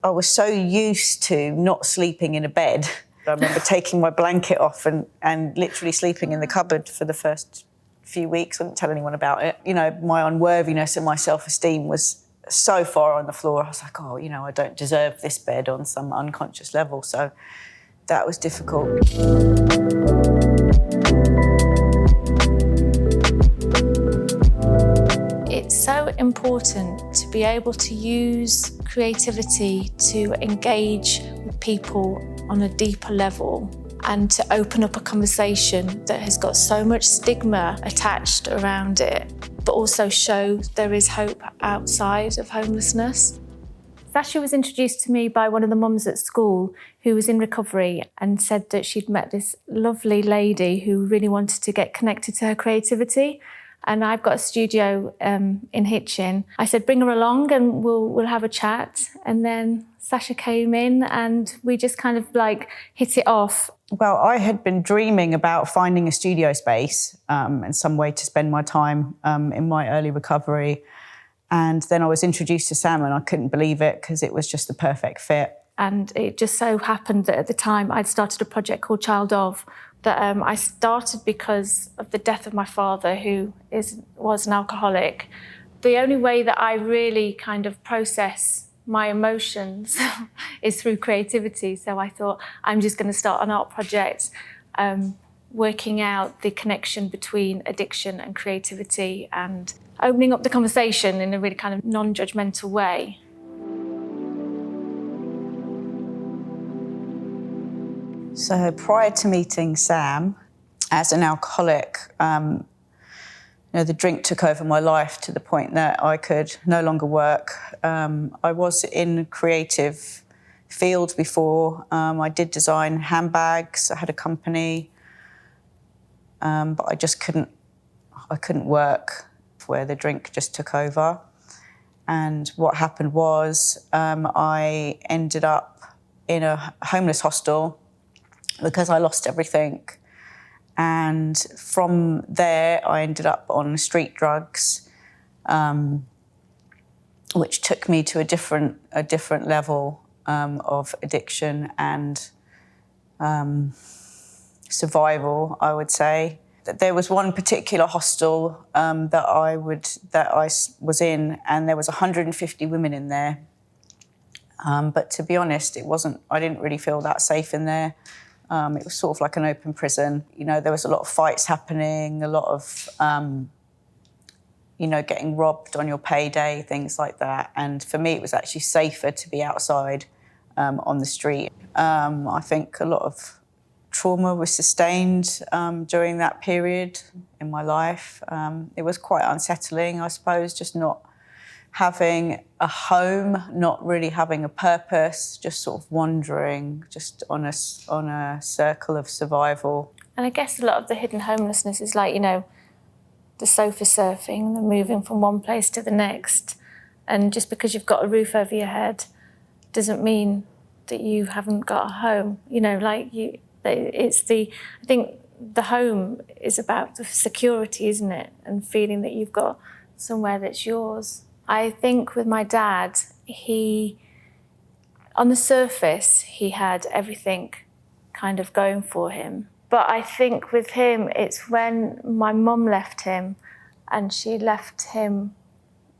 I was so used to not sleeping in a bed. I remember taking my blanket off and literally sleeping in the cupboard for the first few weeks. I didn't tell anyone about it. You know, my unworthiness and my self-esteem was so far on the floor. I was like, oh, you know, I don't deserve this bed on some unconscious level. So that was difficult. It's so important to be able to use creativity to engage with people on a deeper level and to open up a conversation that has got so much stigma attached around it, but also show there is hope outside of homelessness. Sasha was introduced to me by one of the mums at school who was in recovery and said that she'd met this lovely lady who really wanted to get connected to her creativity. And I've got a studio in Hitchin. I said, bring her along and we'll have a chat. And then Sasha came in and we just kind of like hit it off. Well, I had been dreaming about finding a studio space and some way to spend my time in my early recovery. And then I was introduced to Sam and I couldn't believe it because it was just the perfect fit. And it just so happened that at the time I'd started a project called Child Of, that I started because of the death of my father, who was an alcoholic. The only way that I really kind of process my emotions is through creativity. So I thought, I'm just going to start an art project, working out the connection between addiction and creativity and opening up the conversation in a really kind of non-judgmental way. So prior to meeting Sam, as an alcoholic, you know, the drink took over my life to the point that I could no longer work. I was in creative fields before. I did design handbags. I had a company, but I just couldn't work where the drink just took over. And what happened was I ended up in a homeless hostel because I lost everything. And from there, I ended up on street drugs, which took me to a different level of addiction and survival, I would say. There was one particular hostel that I was in, and there was 150 women in there. But to be honest, I didn't really feel that safe in there. It was sort of like an open prison. You know, there was a lot of fights happening, a lot of, you know, getting robbed on your payday, things like that. And for me, it was actually safer to be outside on the street. I think a lot of trauma was sustained during that period in my life. It was quite unsettling, I suppose, just not having a home, not really having a purpose, just sort of wandering, just on a circle of survival. And I guess a lot of the hidden homelessness is like, you know, the sofa surfing, the moving from one place to the next. And just because you've got a roof over your head doesn't mean that you haven't got a home. You know, like I think the home is about the security, isn't it? And feeling that you've got somewhere that's yours. I think with my dad, on the surface, he had everything kind of going for him. But I think with him, it's when my mum left him and she left him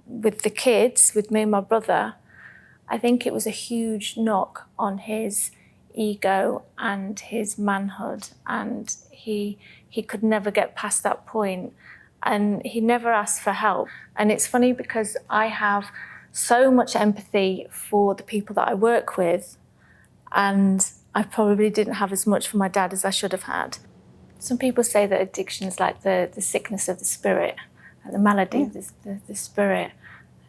with the kids, with me and my brother, I think it was a huge knock on his ego and his manhood, and he could never get past that point. And he never asked for help. And it's funny because I have so much empathy for the people that I work with, and I probably didn't have as much for my dad as I should have had. Some people say that addiction is like the sickness of the spirit, and the malady of the spirit.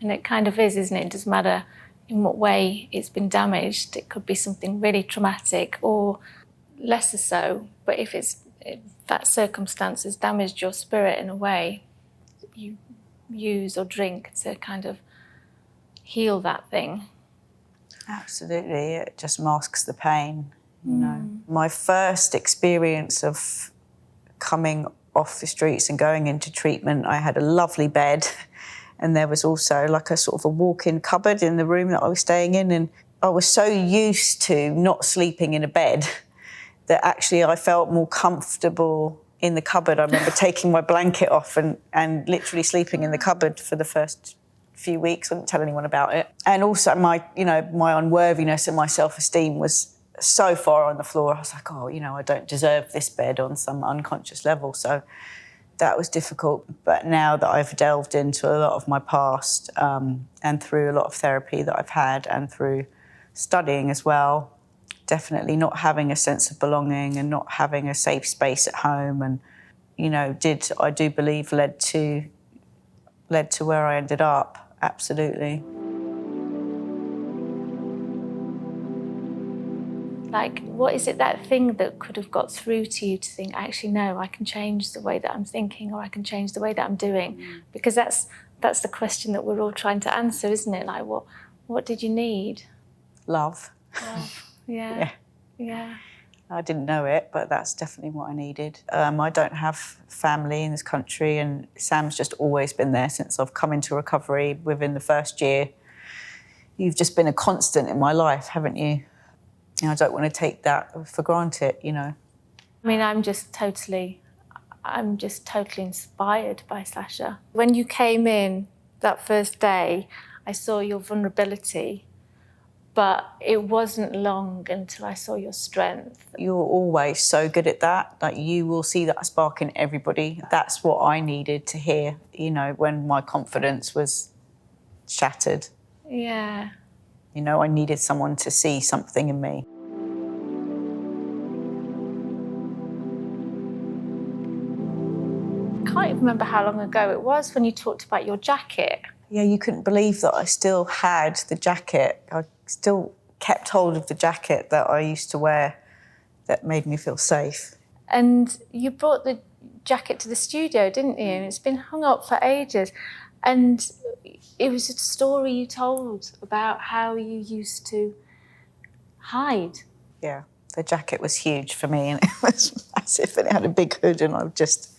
And it kind of is, isn't it? It doesn't matter in what way it's been damaged. It could be something really traumatic or lesser so, but if that circumstance has damaged your spirit in a way, you use or drink to kind of heal that thing. Absolutely, it just masks the pain, you know. My first experience of coming off the streets and going into treatment, I had a lovely bed, and there was also like a sort of a walk-in cupboard in the room that I was staying in, and I was so used to not sleeping in a bed that actually I felt more comfortable in the cupboard. I remember taking my blanket off and literally sleeping in the cupboard for the first few weeks. I didn't tell anyone about it. And also my unworthiness and my self-esteem was so far on the floor. I was like, I don't deserve this bed on some unconscious level. So that was difficult. But now that I've delved into a lot of my past and through a lot of therapy that I've had and through studying as well, definitely not having a sense of belonging and not having a safe space at home, and I do believe led to where I ended up. Absolutely. Like, what is it, that thing that could have got through to you to think, actually, no, I can change the way that I'm thinking, or I can change the way that I'm doing? Because that's the question that we're all trying to answer, isn't it? Like, what did you need? Love. Yeah. I didn't know it, but that's definitely what I needed. I don't have family in this country, and Sam's just always been there since I've come into recovery. Within the first year, you've just been a constant in my life, haven't you? I don't want to take that for granted, I mean, I'm just totally inspired by Sasha. When you came in that first day, I saw your vulnerability, but it wasn't long until I saw your strength. You're always so good at that. Like, you will see that spark in everybody. That's what I needed to hear, when my confidence was shattered. Yeah. I needed someone to see something in me. I can't even remember how long ago it was when you talked about your jacket. Yeah, you couldn't believe that I still had the jacket. I still kept hold of the jacket that I used to wear that made me feel safe. And you brought the jacket to the studio, didn't you? And it's been hung up for ages. And it was a story you told about how you used to hide. Yeah, the jacket was huge for me, and it was massive, and it had a big hood, and I would just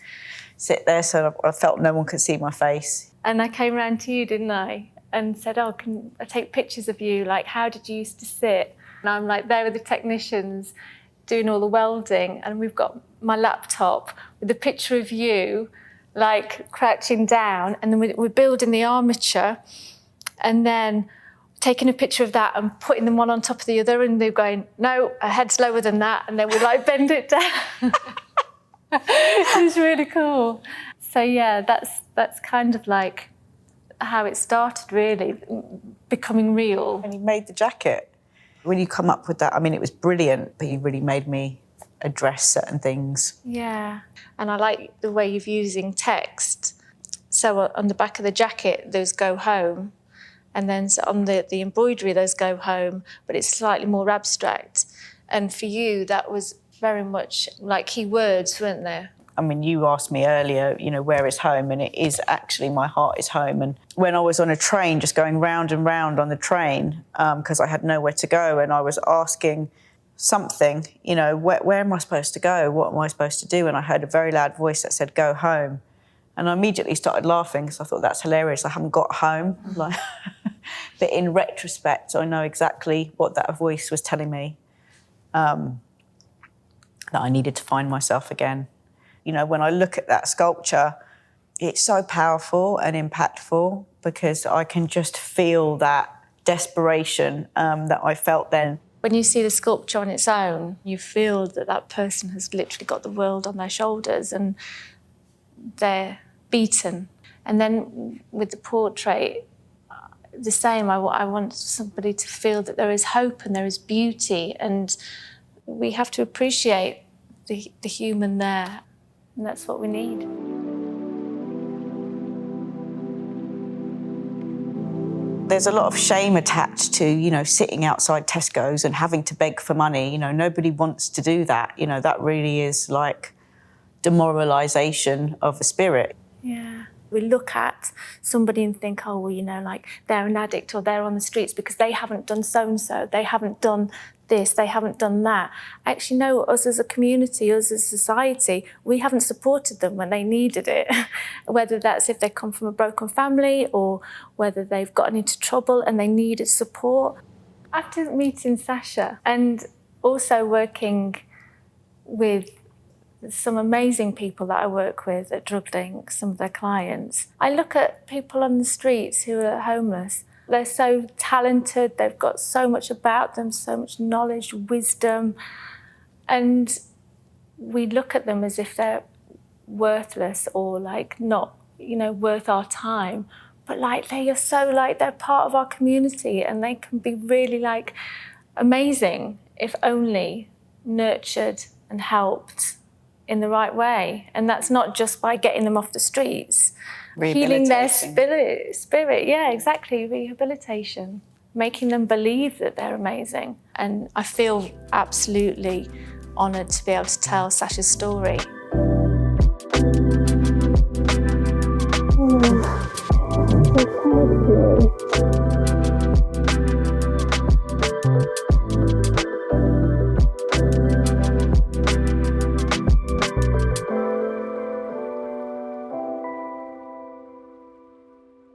sit there so I felt no one could see my face. And I came round to you, didn't I? And said, can I take pictures of you? Like, how did you used to sit? And I'm like there with the technicians doing all the welding, and we've got my laptop with a picture of you, like crouching down, and then we're building the armature, and then taking a picture of that and putting them one on top of the other, and they're going, no, a head's lower than that, and then we like bend it down. It was really cool. So yeah, that's kind of like how it started, really, becoming real. And you made the jacket. When you come up with that, I mean, it was brilliant, but you really made me address certain things. Yeah, and I like the way you're using text. So on the back of the jacket, there's "Go Home," and then on the embroidery, there's "Go Home," but it's slightly more abstract. And for you, that was very much like key words, weren't there? I mean, you asked me earlier, where is home? And it is actually, my heart is home. And when I was on a train, just going round and round on the train, because I had nowhere to go, and I was asking something, where am I supposed to go? What am I supposed to do? And I heard a very loud voice that said, "Go home." And I immediately started laughing because I thought, that's hilarious. I haven't got home. Like, but in retrospect, I know exactly what that voice was telling me, that I needed to find myself again. When I look at that sculpture, it's so powerful and impactful because I can just feel that desperation that I felt then. When you see the sculpture on its own, you feel that person has literally got the world on their shoulders and they're beaten. And then with the portrait, the same. I want somebody to feel that there is hope and there is beauty, and we have to appreciate the human there. And that's what we need. There's a lot of shame attached to, sitting outside Tesco's and having to beg for money. Nobody wants to do that. That really is like demoralisation of the spirit. Yeah. We look at somebody and think, like they're an addict or they're on the streets because they haven't done so-and-so, they haven't done this, they haven't done that. Actually, no, us as a community, us as a society, we haven't supported them when they needed it. Whether that's if they come from a broken family or whether they've gotten into trouble and they needed support. After meeting Sasha and also working with some amazing people that I work with at Drug Link, some of their clients, I look at people on the streets who are homeless. They're so talented, they've got so much about them, so much knowledge, wisdom, and we look at them as if they're worthless or like not, worth our time. But like they are so like they're part of our community, and they can be really like amazing if only nurtured and helped in the right way. And that's not just by getting them off the streets, healing their spirit. Yeah, exactly. Rehabilitation, making them believe that they're amazing. And I feel absolutely honoured to be able to tell Sasha's story.